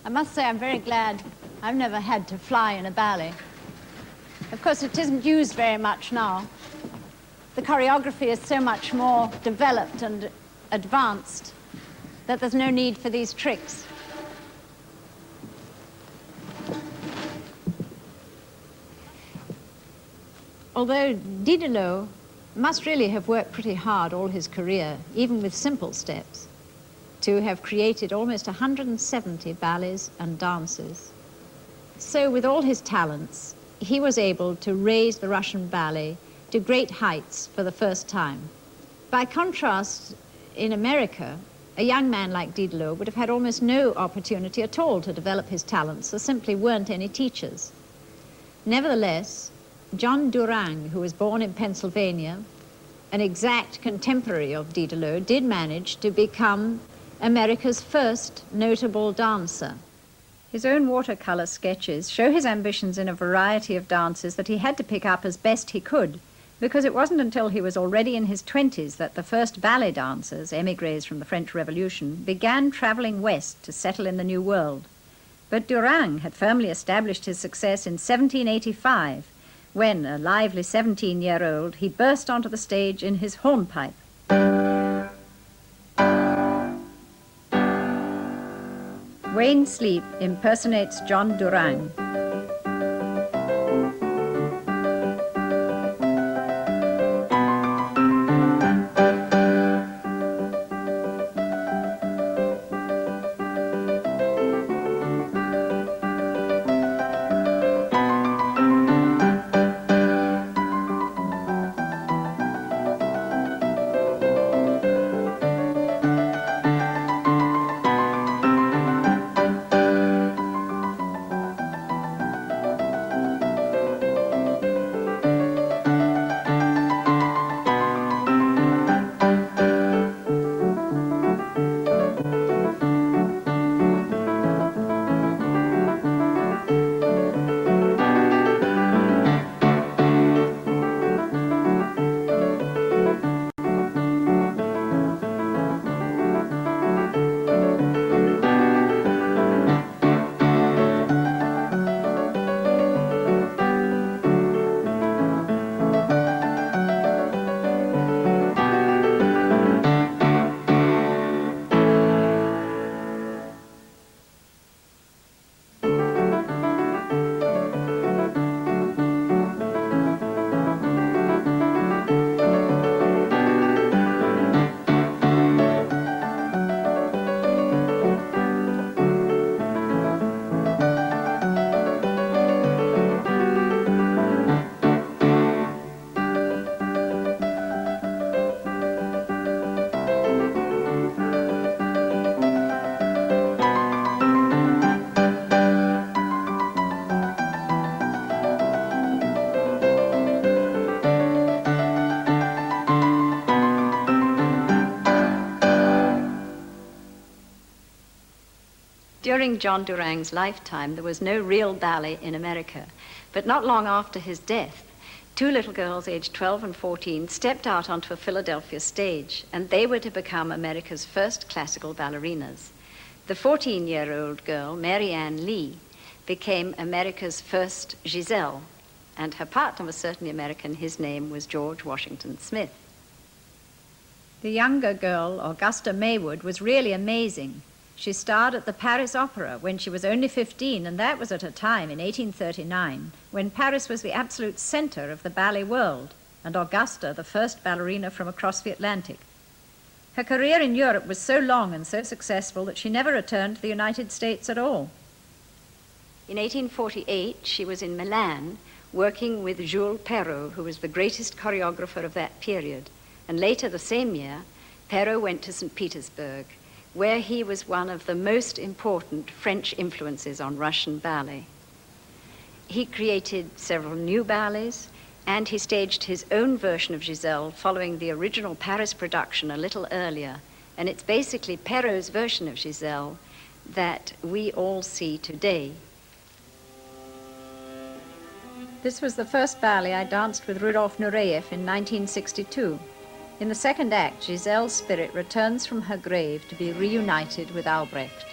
I must say I'm very glad I've never had to fly in a ballet. Of course, it isn't used very much now. The choreography is so much more developed and advanced that there's no need for these tricks. Although Diderot must really have worked pretty hard all his career, even with simple steps, to have created almost 170 ballets and dances. So with all his talents, he was able to raise the Russian ballet to great heights for the first time. By contrast, in America, a young man like Diderot would have had almost no opportunity at all to develop his talents. There simply weren't any teachers. Nevertheless, John Durang, who was born in Pennsylvania, an exact contemporary of Diderot, did manage to become America's first notable dancer. His own watercolor sketches show his ambitions in a variety of dances that he had to pick up as best he could, because it wasn't until he was already in his 20s that the first ballet dancers, émigrés from the French Revolution, began traveling west to settle in the New World. But Durang had firmly established his success in 1785, when, a lively 17-year-old, he burst onto the stage in his Hornpipe. Wayne Sleep impersonates John Durang. During John Durang's lifetime, there was no real ballet in America. But not long after his death, two little girls aged 12 and 14 stepped out onto a Philadelphia stage, and they were to become America's first classical ballerinas. The 14-year-old girl, Mary Ann Lee, became America's first Giselle, and her partner was certainly American. His name was George Washington Smith. The younger girl, Augusta Maywood, was really amazing. She starred at the Paris Opera when she was only 15, and that was at a time in 1839 when Paris was the absolute center of the ballet world, and Augusta the first ballerina from across the Atlantic. Her career in Europe was so long and so successful that she never returned to the United States at all. In 1848, she was in Milan working with Jules Perrault, who was the greatest choreographer of that period. And later the same year, Perrault went to St. Petersburg, where he was one of the most important French influences on Russian ballet. He created several new ballets, and he staged his own version of Giselle following the original Paris production a little earlier. And it's basically Perrault's version of Giselle that we all see today. This was the first ballet I danced with Rudolf Nureyev in 1962. In the second act, Giselle's spirit returns from her grave to be reunited with Albrecht.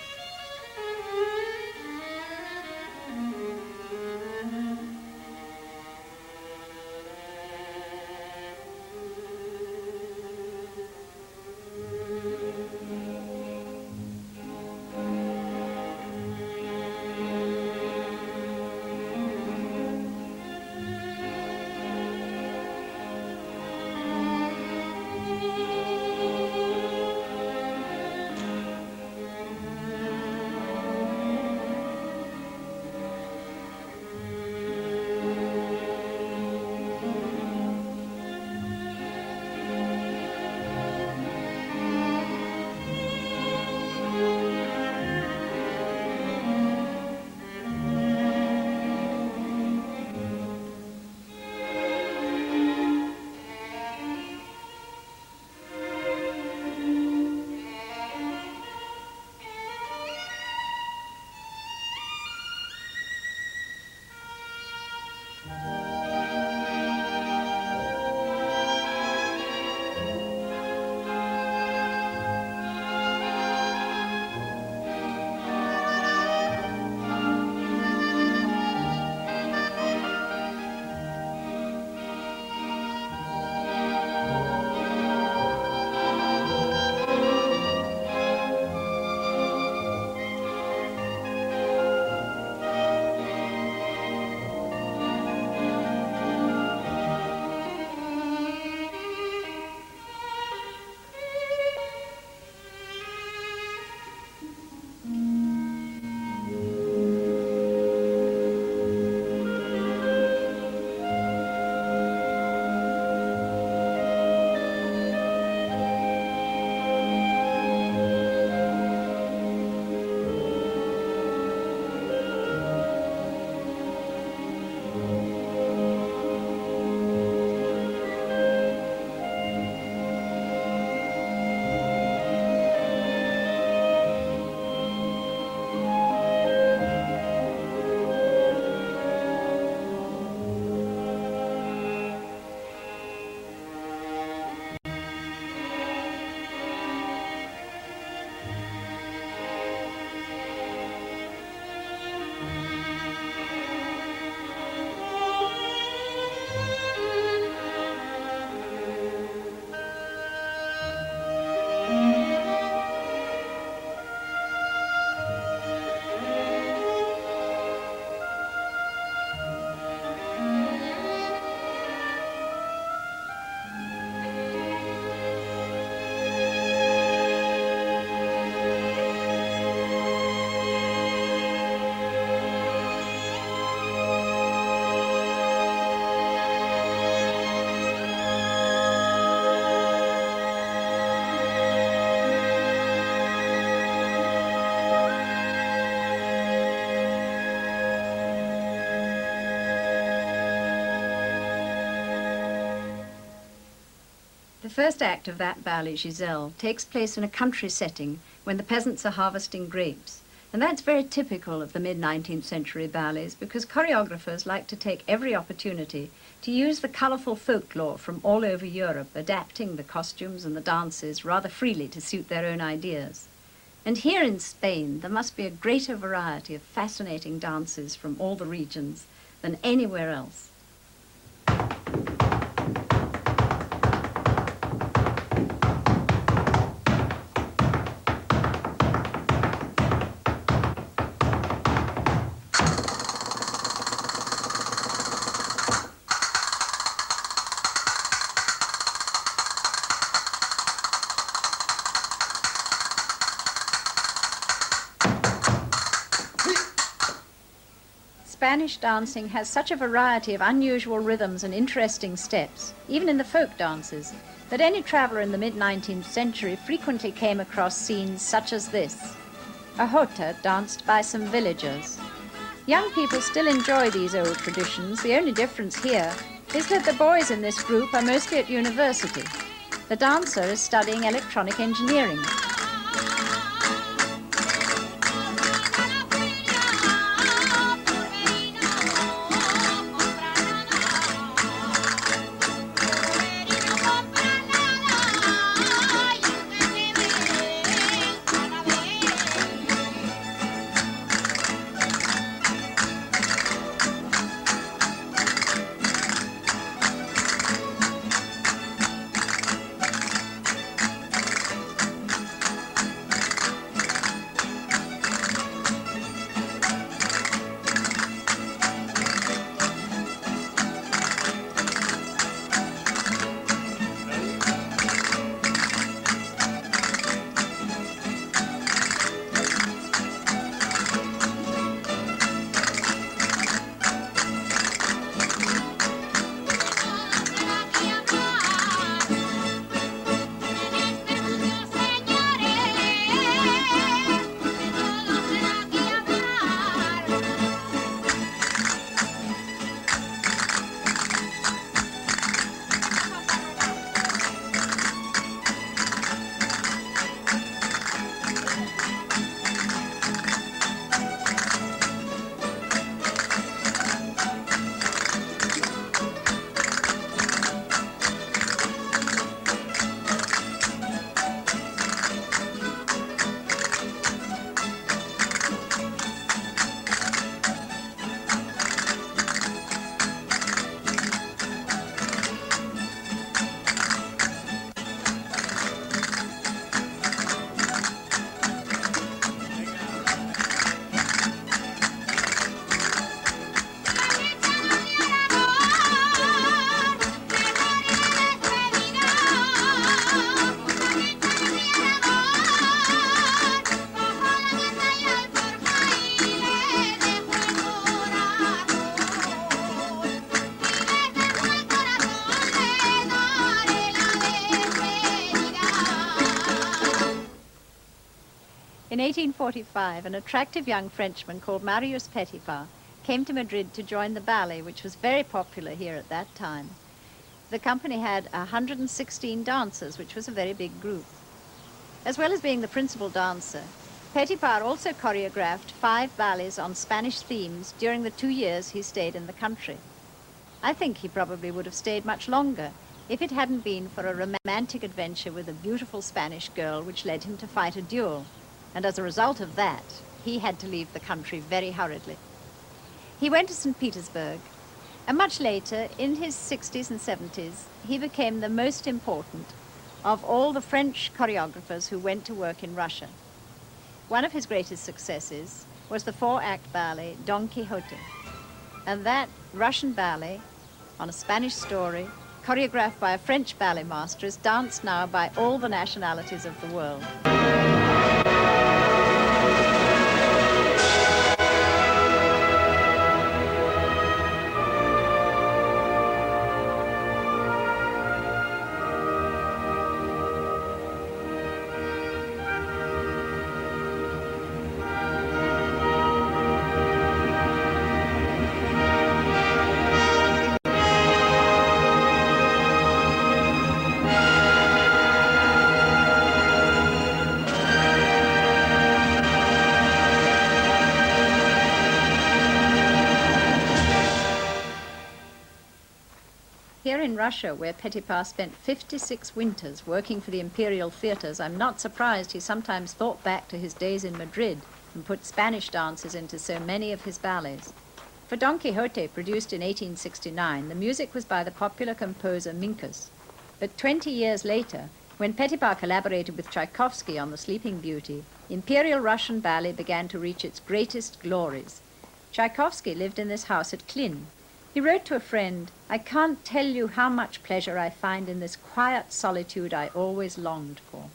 first act of that ballet, Giselle, takes place in a country setting when the peasants are harvesting grapes. And that's very typical of the mid-19th century ballets because choreographers like to take every opportunity to use the colourful folklore from all over Europe, adapting the costumes and the dances rather freely to suit their own ideas. And here in Spain, there must be a greater variety of fascinating dances from all the regions than anywhere else. Spanish dancing has such a variety of unusual rhythms and interesting steps, even in the folk dances, that any traveller in the mid-19th century frequently came across scenes such as this, a jota danced by some villagers. Young people still enjoy these old traditions. The only difference here is that the boys in this group are mostly at university. The dancer is studying electronic engineering. In 1845, an attractive young Frenchman called Marius Petipa came to Madrid to join the ballet, which was very popular here at that time. The company had 116 dancers, which was a very big group. As well as being the principal dancer, Petipa also choreographed 5 ballets on Spanish themes during the 2 years he stayed in the country. I think he probably would have stayed much longer if it hadn't been for a romantic adventure with a beautiful Spanish girl which led him to fight a duel. And as a result of that, he had to leave the country very hurriedly. He went to St. Petersburg, and much later, in his 60s and 70s, he became the most important of all the French choreographers who went to work in Russia. One of his greatest successes was the 4-act ballet Don Quixote. And that Russian ballet, on a Spanish story, choreographed by a French ballet master, is danced now by all the nationalities of the world. in Russia, where Petipa spent 56 winters working for the imperial theatres, I'm not surprised he sometimes thought back to his days in Madrid and put Spanish dances into so many of his ballets. For Don Quixote, produced in 1869, the music was by the popular composer Minkus. But 20 years later, when Petipa collaborated with Tchaikovsky on The Sleeping Beauty, Imperial Russian ballet began to reach its greatest glories. Tchaikovsky lived in this house at Klin. He wrote to a friend, "I can't tell you how much pleasure I find in this quiet solitude I always longed for."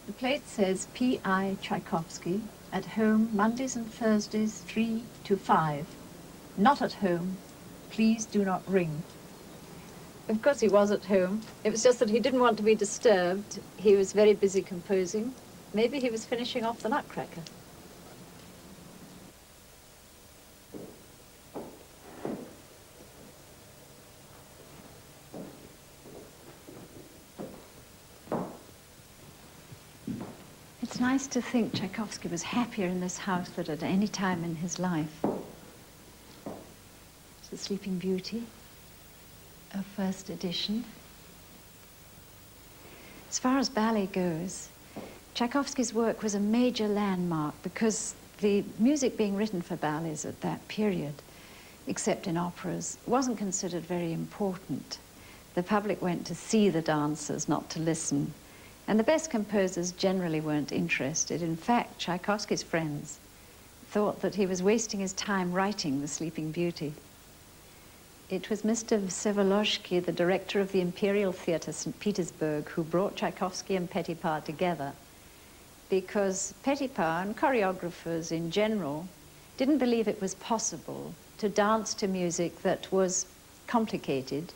The plate says P.I. Tchaikovsky, at home Mondays and Thursdays 3 to 5. Not at home, please do not ring. Of course he was at home. It was just that he didn't want to be disturbed. He was very busy composing. Maybe he was finishing off the Nutcracker. It's nice to think Tchaikovsky was happier in this house than at any time in his life. It's The Sleeping Beauty, a first edition. As far as ballet goes, Tchaikovsky's work was a major landmark because the music being written for ballets at that period, except in operas, wasn't considered very important. The public went to see the dancers, not to listen. And the best composers generally weren't interested. In fact, Tchaikovsky's friends thought that he was wasting his time writing The Sleeping Beauty. It was Mr. Vsevolozhsky, the director of the Imperial Theatre, St. Petersburg, who brought Tchaikovsky and Petipa together, because Petipa and choreographers in general didn't believe it was possible to dance to music that was complicated.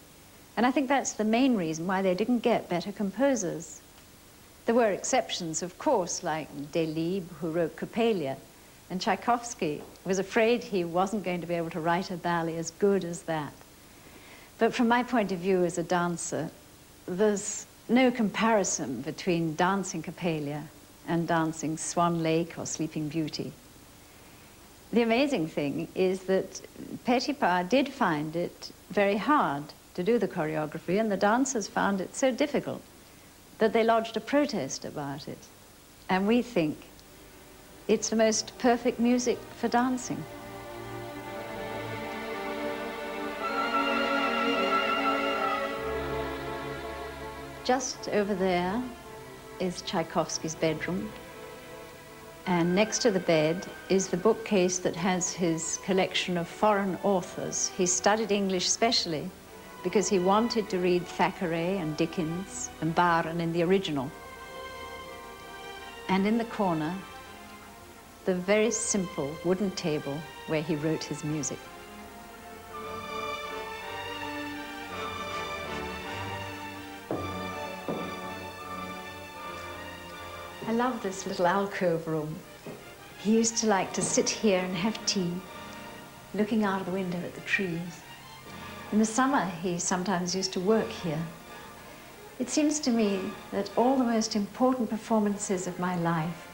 And I think that's the main reason why they didn't get better composers. There were exceptions, of course, like Delibes, who wrote Coppelia, and Tchaikovsky was afraid he wasn't going to be able to write a ballet as good as that. But from my point of view as a dancer, there's no comparison between dancing Coppelia and dancing Swan Lake or Sleeping Beauty. The amazing thing is that Petipa did find it very hard to do the choreography, and the dancers found it so difficult that they lodged a protest about it. And we think it's the most perfect music for dancing. Just over there is Tchaikovsky's bedroom. And next to the bed is the bookcase that has his collection of foreign authors. He studied English specially because he wanted to read Thackeray and Dickens and Byron in the original. And in the corner, the very simple wooden table where he wrote his music. I love this little alcove room. He used to like to sit here and have tea, looking out of the window at the trees. In the summer, he sometimes used to work here. It seems to me that all the most important performances of my life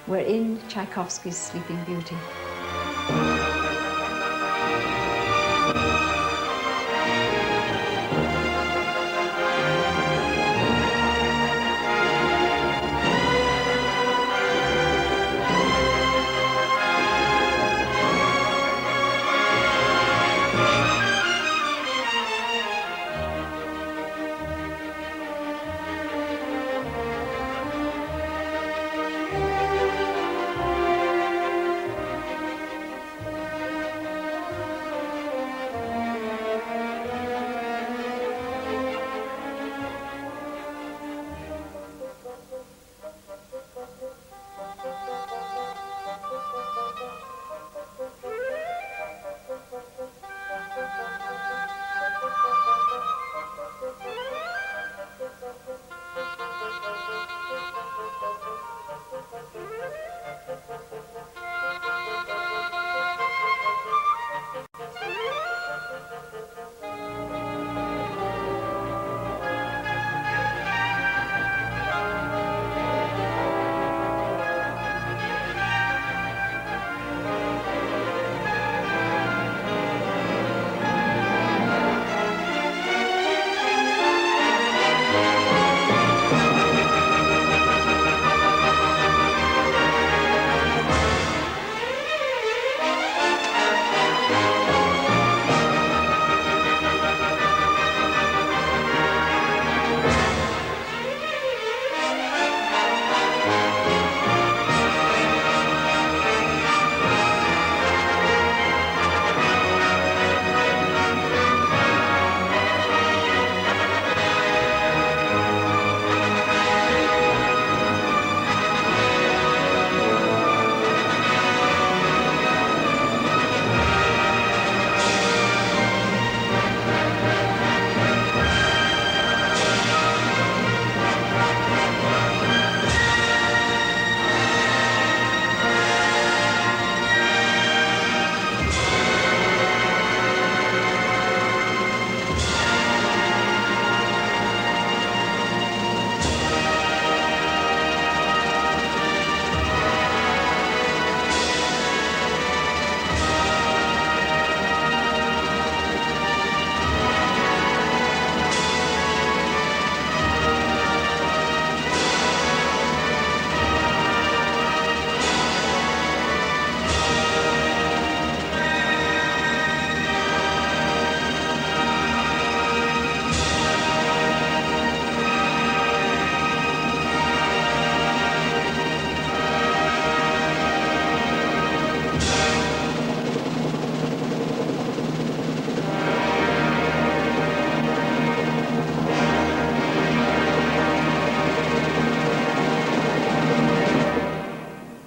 were in Tchaikovsky's Sleeping Beauty.